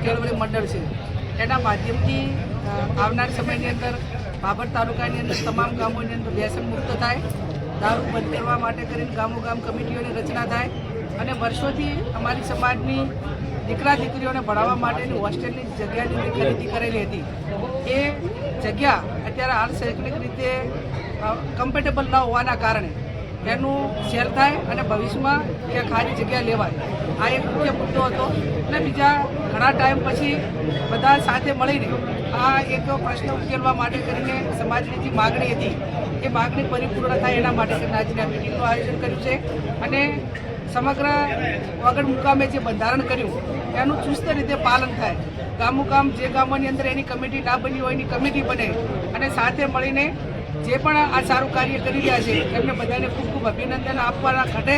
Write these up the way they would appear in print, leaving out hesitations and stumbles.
કેળવણી મંડળ છે એના માધ્યમથી આવનાર સમયની અંદર બાબર તાલુકાની અંદર તમામ ગામોની અંદર વ્યસન મુક્ત થાય, દારૂ બંધ કરવા માટે કરીને ગામોગામ કમિટીઓની રચના થાય અને વર્ષોથી અમારી સમાજની દીકરા દીકરીઓને ભણાવવા માટેની હોસ્ટેલની જગ્યાની ખરીદી કરેલી હતી. એ જગ્યા અત્યારે હાલ શૈક્ષણિક રીતે કમ્ફર્ટેબલ ન હોવાના કારણે એનું શેર થાય અને ભવિષ્યમાં એ ખાલી જગ્યા લેવાય. આ એક મુખ્ય મુદ્દો હતો અને બીજા ઘણા ટાઈમ પછી બધા સાથે મળીને આ એક પ્રશ્ન ઉકેલવા માટે કરીને સમાજની જે માગણી હતી એ માગણી પરિપૂર્ણ થાય એના માટે કરીને આજની આ મિટિંગનું આયોજન કર્યું છે અને સમગ્ર વગર મુકામે જે બંધારણ કર્યું એનું ચુસ્ત રીતે પાલન થાય. ગામોગામ જે ગામોની અંદર એની કમિટી ના બની હોય એની કમિટી બને અને સાથે મળીને જે પણ આ સારું કાર્ય કરી રહ્યા છે એમને બધાને ખૂબ ખૂબ અભિનંદન આપવાના ઘટે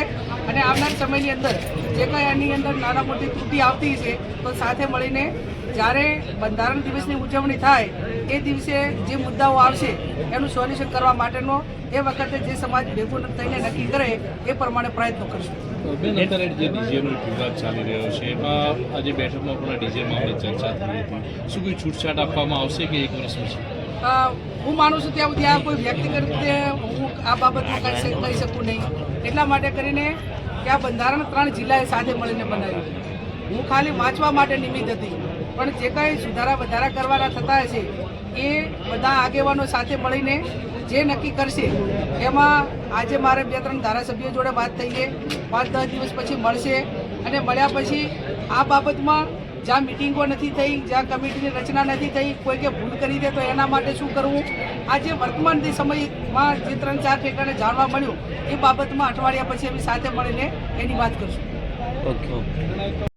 અને આવનાર સમયની અંદર જે કંઈ એની અંદર નાના મોટી ત્રુટિ આવતી છે તો સાથે મળીને જ્યારે બંધારણ દિવસની ઉજવણી થાય એ દિવસે જે મુદ્દાઓ આવશે એનું સોલ્યુશન કરવા માટેનો એ વખતે જે સમાજ ભેગું થઈને નક્કી કરે એ પ્રમાણે પ્રયત્નો કરશું. બેન, અત્યારે જે ડીજેનો વિવાદ ચાલી રહ્યો છે એમાં આજે બેઠકમાં પણ ડીજે મામલે ચર્ચા થઈ હતી. શું કોઈ છૂટછાટ આપવામાં આવશે કે એક વર્ષ પછી? હું માનું છું ત્યાં સુધી આ કોઈ વ્યક્તિગત રીતે હું આ બાબતમાં કહી શકું નહીં. એટલા માટે કરીને કે આ બંધારણ 3 જિલ્લાએ સાથે મળીને બનાવ્યું. હું ખાલી વાંચવા માટે નિમિત્ત હતી, પણ જે કાંઈ સુધારા વધારા કરવાના થતા હશે એ બધા આગેવાનો સાથે મળીને જે નક્કી કરશે એમાં આજે મારે 2-3 ધારાસભ્યો જોડે વાત થઈ છે. 5-10 દિવસ પછી મળશે અને મળ્યા પછી આ બાબતમાં જ્યાં મિટિંગો નથી થઈ, જ્યાં કમિટીની રચના નથી થઈ, કોઈ કે ભૂલ કરી દે તો એના માટે શું કરવું, આ જે વર્તમાન સમયમાં જે 3-4 ઠેકાણે જાણવા મળ્યું એ બાબતમાં અઠવાડિયા પછી અમે સાથે મળીને એની વાત કરશું. ઓકે.